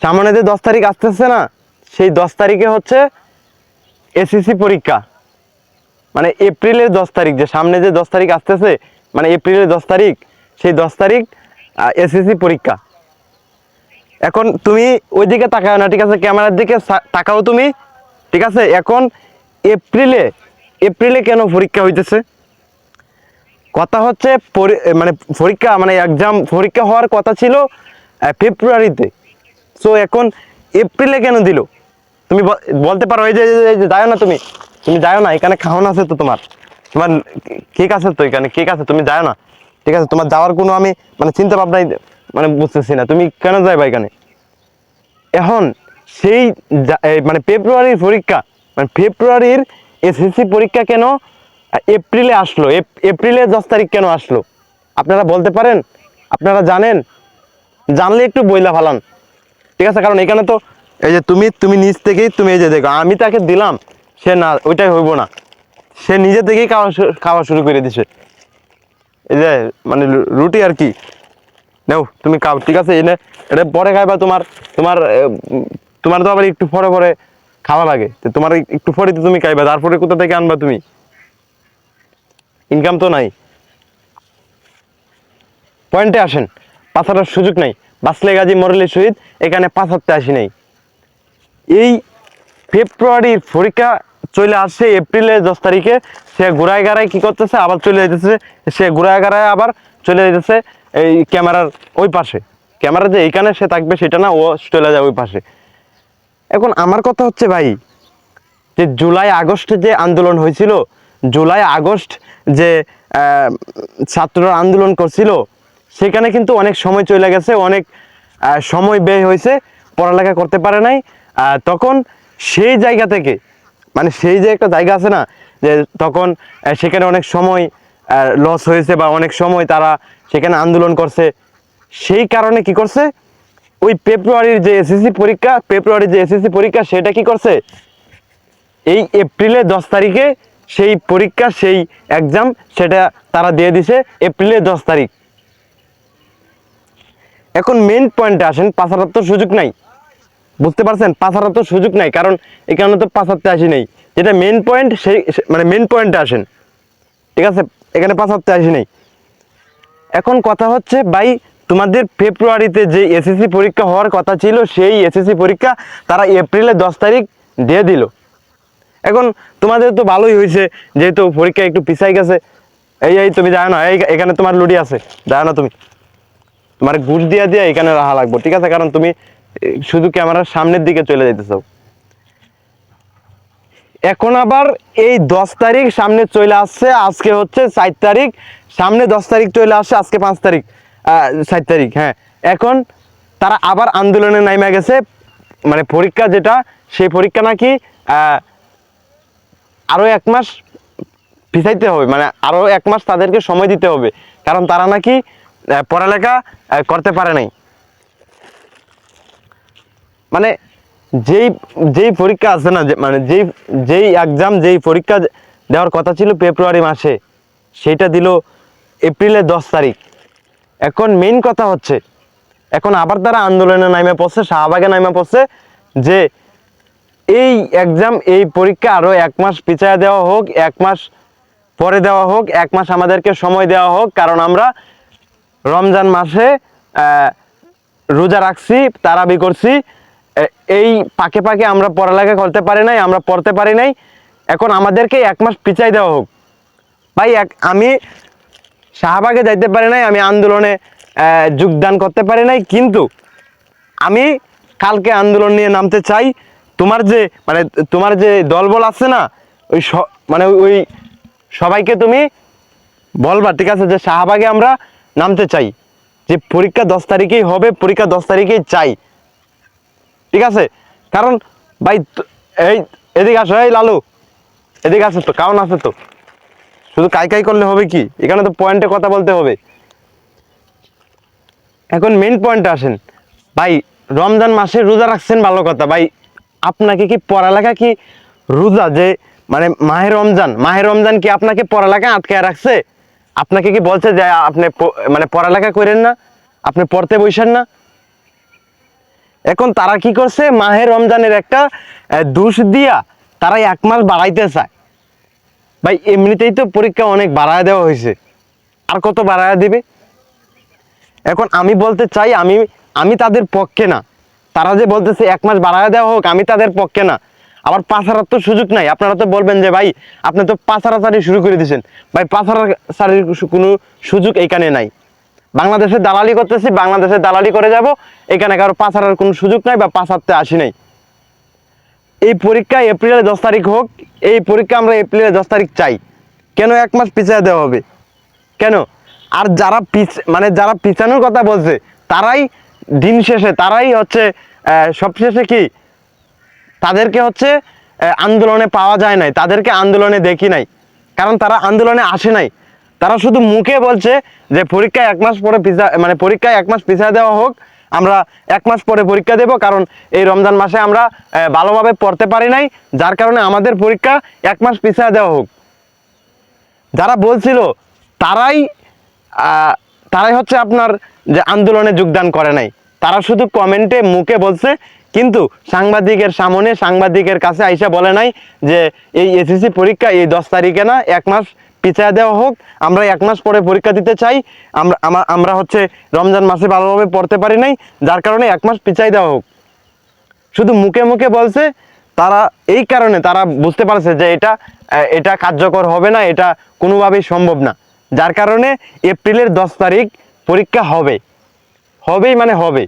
সামনে যে 10 তারিখ আসতেছে না, সেই 10 তারিখে হচ্ছে এসএসসি পরীক্ষা। মানে এপ্রিলের 10 তারিখ, যে সামনে যে 10 তারিখ আসতেছে, মানে এপ্রিলের 10 তারিখ, সেই 10 তারিখ এসএসসি পরীক্ষা। এখন তুমি ওইদিকে তাকাও না, ঠিক আছে, ক্যামেরার দিকে তাকাও তুমি, ঠিক আছে। এখন এপ্রিলে এপ্রিলে কেন পরীক্ষা হইতেছে? কথা হচ্ছে মানে পরীক্ষা, মানে এক্সাম পরীক্ষা হওয়ার কথা ছিল ফেব্রুয়ারিতে। সো এখন এপ্রিলে কেন দিল? তুমি বলতে পারো এই যে যাও না, তুমি তুমি যাও না, এখানে খাওয়ান আছে তো, তোমার তোমার কেক আছে তো, এখানে কেক আছে, তুমি যাও না, ঠিক আছে। তোমার যাওয়ার কোনো আমি মানে চিন্তা ভাবনাই মানে বুঝতেছি না, তুমি কেন যাইবা এখানে? এখন সেই মানে ফেব্রুয়ারির পরীক্ষা, মানে ফেব্রুয়ারির এসএসসি পরীক্ষা কেন এপ্রিলে আসলো? এপ্রিলে 10 তারিখ কেন আসলো? আপনারা বলতে পারেন? আপনারা জানেন? জানলে একটু বইলা ফালান, ঠিক আছে। কারণ এখানে তো এই যে তুমি তুমি নিজ থেকেই তুমি এই যে দেখো, আমি তাকে দিলাম, সে না, ওইটাই হইব না, সে নিজে থেকেই খাওয়া শুরু করে দিছে। এই যে মানে রুটি আর কি, নাও তুমি খাও, ঠিক আছে। এনে এটা পরে খাইবা, তোমার তোমার তোমার তো আবার একটু পরে পরে খাওয়া লাগে, তো তোমার একটু পরে তো তুমি খাইবা, তারপরে কোথা থেকে আনবা তুমি? ইনকাম তো নাই। পয়েন্টে আসেন। পাছাটার সুযোগ নাই। বাঁচলে গাজী মরলে শহীদ, এখানে পাছাতে আসি নাই। এই ফেব্রুয়ারির পরীক্ষা চলে আসছে এপ্রিলের 10 তারিখে, সে ঘুরায় গাড়ায় কি করতেছে, আবার চলে যেতেছে, সে ঘুরায় গাড়ায় আবার চলে যেতেছে এই ক্যামেরার ওই পাশে। ক্যামেরা যে এইখানে সে থাকবে সেটা না, ও চলে যায় ওই পাশে। এখন আমার কথা হচ্ছে ভাই, যে জুলাই আগস্টে যে আন্দোলন হয়েছিল, জুলাই আগস্ট যে ছাত্ররা আন্দোলন করছিল, সেখানে কিন্তু অনেক সময় চলে গেছে, অনেক সময় ব্যয় হয়েছে, পড়ালেখা করতে পারে নাই। তখন সেই জায়গা থেকে, মানে সেই যে একটা জায়গা আছে না, যে তখন সেখানে অনেক সময় লস হয়েছে, বা অনেক সময় তারা সেখানে আন্দোলন করছে, সেই কারণে কি করছে, ওই ফেব্রুয়ারির যে এসএসসি পরীক্ষা, সেটা কি করছে, এই এপ্রিলের 10 তারিখে সেই পরীক্ষা, সেই এক্সাম, সেটা তারা দিয়ে দিছে এপ্রিলের 10 তারিখ। এখন মেইন পয়েন্টে আসেন, পাছার তো সুযোগ নাই, বুঝতে পারছেন? পাছার তো সুযোগ নাই, কারণ এখানে তো পাছাতে আসি নাই। যেটা মেইন পয়েন্ট, সেই মানে মেইন পয়েন্টে আসেন, ঠিক আছে। এখানে পাছাতে আসি নাই। এখন কথা হচ্ছে ভাই, তোমাদের ফেব্রুয়ারিতে যে এসএসসি পরীক্ষা হওয়ার কথা ছিল, সেই এসএসসি পরীক্ষা তারা এপ্রিলের 10 তারিখ দিয়ে দিল। এখন তোমাদের তো ভালোই হয়েছে, যেহেতু পরীক্ষা একটু পিছাই গেছে। এই এই তুমি জানো না, এই এখানে তোমার লুডি আছে, জানো না তুমি? তোমার ঘুষ দিয়ে দিয়ে এখানে রাখা লাগবো, ঠিক আছে, কারণ তুমি শুধু ক্যামেরার সামনের দিকে চলে যাইতেছ। এখন আবার এই 10 তারিখ সামনে চলে আসছে, আজকে হচ্ছে 4 তারিখ, সামনে 10 তারিখ চলে আসছে, আজকে 5 তারিখ, 4 তারিখ, হ্যাঁ। এখন তারা আবার আন্দোলনে নাইমা গেছে, মানে পরীক্ষা যেটা, সেই পরীক্ষা নাকি আরো 1 মাস পিছাইতে হবে, মানে আরো 1 মাস তাদেরকে সময় দিতে হবে, কারণ তারা নাকি পড়ালেখা করতে পারে নাই। মানে যেই যেই পরীক্ষা আছে না, মানে যেই যেই এক্সাম, যেই পরীক্ষা দেওয়ার কথা ছিল ফেব্রুয়ারি মাসে, সেইটা দিল এপ্রিলের 10 তারিখ। এখন মেইন কথা হচ্ছে, এখন আবার তারা আন্দোলনে নামে পড়ছে, শাহবাগে নামে পড়ছে, যে এই এক্সাম, এই পরীক্ষা আরো 1 মাস পিছায় দেওয়া হোক, 1 মাস পরে দেওয়া হোক, 1 মাস আমাদেরকে সময় দেওয়া হোক, কারণ আমরা রমজান মাসে রোজা রাখছি, তারাবি করছি, এই পাকে পাকে আমরা পড়ালেখা করতে পারি নাই, আমরা পড়তে পারি নাই। এখন আমাদেরকে 1 মাস পিছাই দেওয়া হোক। ভাই আমি শাহবাগে যাইতে পারি নাই, আমি আন্দোলনে যোগদান করতে পারি নাই, কিন্তু আমি কালকে আন্দোলন নিয়ে নামতে চাই। তোমার যে দলবল আছে না, ওই মানে ওই সবাইকে তুমি বলবা, ঠিক আছে, যে শাহবাগে আমরা নামতে চাই, যে পরীক্ষা 10 তারিখেই হবে, পরীক্ষা 10 তারিখেই চাই, ঠিক আছে। কারণ ভাই এই এদিকে আসো, এই লালু এদিকে আসো তো, কারণ আছে তো, শুধু কাই কাই করলে হবে কি? এখানে তো পয়েন্টে কথা বলতে হবে। এখন মেইন পয়েন্টে আসেন ভাই, রমজান মাসে রোজা রাখছেন, ভালো কথা ভাই, আপনাকে কি পড়ালেখা কি রোজা, যে মানে মাহে রমজান কি আপনাকে পড়ালেখা আটকে রাখছে? আপনাকে কি বলছে যে আপনি মানে পড়ালেখা করেন না, আপনি পড়তে বসেন না? এখন তারা কি করছে, মাহে রমজানের একটা দোষ দিয়া তারা 1 মাস বাড়াইতে চায়। ভাই এমনিতেই তো পরীক্ষা অনেক বাড়ায় দেওয়া হয়েছে, আর কত বাড়ায় দিবে? এখন আমি বলতে চাই, আমি তাদের পক্ষে না। তারা যে বলতেছে 1 মাস বাড়ায় দেওয়া হোক, আমি তাদের পক্ষে না। আবার পাছাড়ার তো সুযোগ নাই। আপনারা তো বলবেন যে ভাই আপনি তো পাছাড়াচাড়ি শুরু করে দিয়েছেন। ভাই পাছাড়াচাড়ির কোনো সুযোগ এখানে নাই। বাংলাদেশে দালালি করতেছি, বাংলাদেশে দালালি করে যাব, এখানে কারো পাছাড়ার কোনো সুযোগ নাই বা পাছাড়তে আসি নাই। এই পরীক্ষা এপ্রিলের 10 তারিখ হোক, এই পরীক্ষা আমরা এপ্রিলের 10 তারিখ চাই। কেন 1 মাস পিছিয়ে দেওয়া হবে? কেন? আর যারা যারা পিছানোর কথা বলছে, তারাই দিন শেষে, তারাই হচ্ছে সবশেষে কি, তাদেরকে হচ্ছে আন্দোলনে পাওয়া যায় নাই, তাদেরকে আন্দোলনে দেখি নাই, কারণ তারা আন্দোলনে আসে নাই। তারা শুধু মুখে বলছে যে পরীক্ষায় 1 মাস পরে পরীক্ষায় 1 মাস পিছিয়ে দেওয়া হোক, আমরা 1 মাস পরে পরীক্ষা দেব, কারণ এই রমজান মাসে আমরা ভালোভাবে পড়তে পারি নাই, যার কারণে আমাদের পরীক্ষা 1 মাস পিছিয়ে দেওয়া হোক। যারা বলছিল তারাই তারাই হচ্ছে আপনার যে আন্দোলনে যোগদান করে নাই, তারা শুধু কমেন্টে মুখে বলছে, কিন্তু সাংবাদিকের সামনে, সাংবাদিকের কাছে আইসা বলে নাই যে এই এসএসসি পরীক্ষা এই 10 তারিখে না, 1 মাস পিছিয়ে দেওয়া হোক, আমরা 1 মাস পরে পরীক্ষা দিতে চাই, আমরা হচ্ছে রমজান মাসে ভালোভাবে পড়তে পারি নাই, যার কারণে 1 মাস পিছিয়ে দেওয়া হোক। শুধু মুখে মুখে বলছে। তারা এই কারণে তারা বুঝতে পারছে যে এটা কার্যকর হবে না, এটা কোনোভাবেই সম্ভব না, যার কারণে এপ্রিলের 10 তারিখ পরীক্ষা হবে, হবেই মানে হবে।